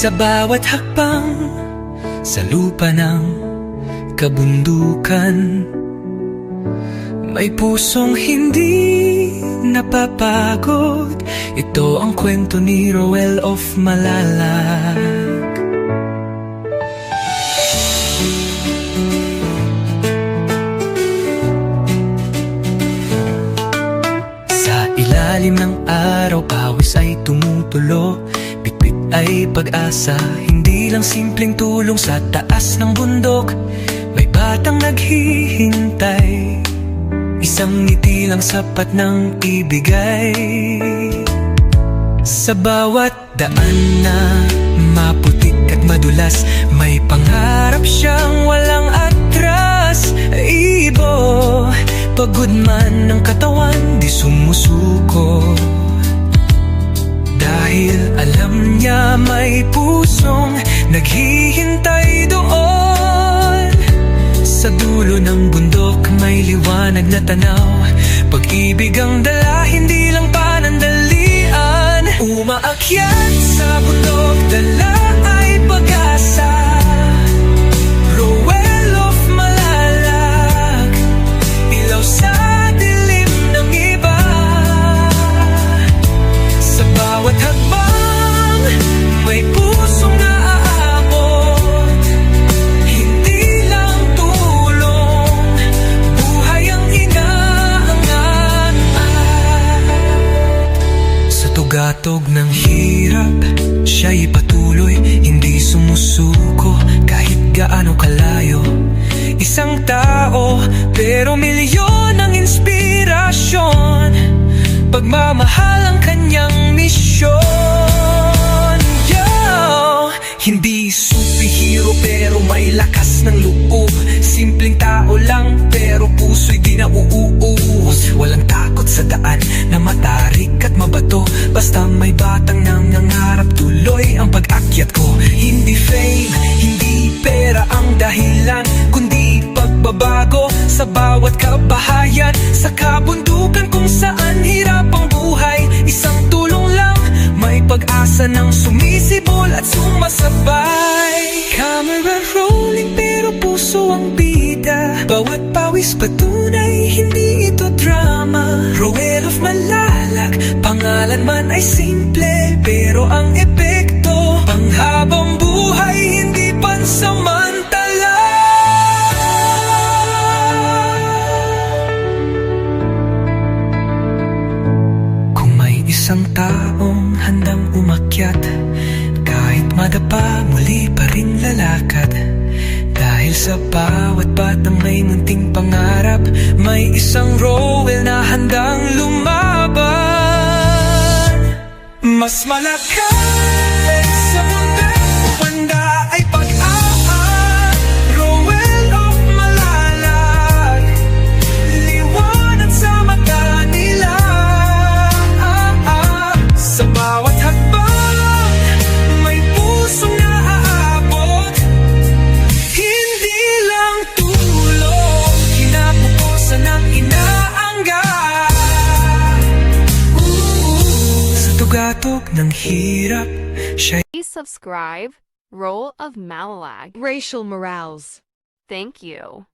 Sa bawat hakbang sa lupa ng kabundukan, may pusong hindi napapagod. Ito ang kwento ni Roel of Malalag. Sa ilalim ng araw, pawis ay tumutulo. Bitbit ay pag-asa, hindi lang simpleng tulong. Sa taas ng bundok, may batang naghihintay. Isang ngiti lang sapat ng ibigay. Sa bawat daan na maputik at madulas, may pangarap siyang walang atras. Ibo, pagod man ng katawan, di sumusuko. Dahil alam niya may pusong naghihintay doon. Sa dulo ng bundok may liwanag na tanaw. Pag-ibig ang dala, hindi lang panandalian. Umaakyat sa bundok, dala ay pag-asa. Roel of Malalag, ilaw sa dilim ng iba. Sa bawat hakbang, may pusong naaabot. Hindi lang tulong, buhay ang inaangat. Sa tugatog ng hirap, siya'y patuloy, hindi sumusuko kahit gaano kalayo. Isang tao, pero milyon ang inspirasyon. Pagmamahal ang kanyang misyon. Hindi superhero pero may lakas ng loob. Simpleng tao lang pero puso'y di nauuus. Walang takot sa daan na matarik at mabato. Basta may batang nangangarap, tuloy ang pag-akyat ko. Hindi fame, hindi pera ang dahilan, kundi pagbabago sa bawat kabahayan. Sa kabundukan kung saan hirap ang buhay, isang tulong lang, may pag-asa ng sumisibol at sumasabay. Camera rolling pero puso ang bida. Bawat pawis patunay, hindi ito drama. Roel of Malalag, pangalan man ay simple, pero ang epekto, panghabang buhay, hindi pansamantala. Kung may isang taong handang umakyat, kahit madapa, muli pa rin lalakad. Dahil sa bawat batang may munting pangarap, may isang Roel na handang lumaban. Mas malakas sa mundong banda ay pag-aat. Roel of Malalag, liwanag sa mata nila. Sa bawat hakbang, may pusong naaabot. Hindi lang tulong, kinabukasan ang inaangkat. Sa tugatog ng hirap, siya. Please subscribe, Roel of Malalag. Rachel Morales. Thank you.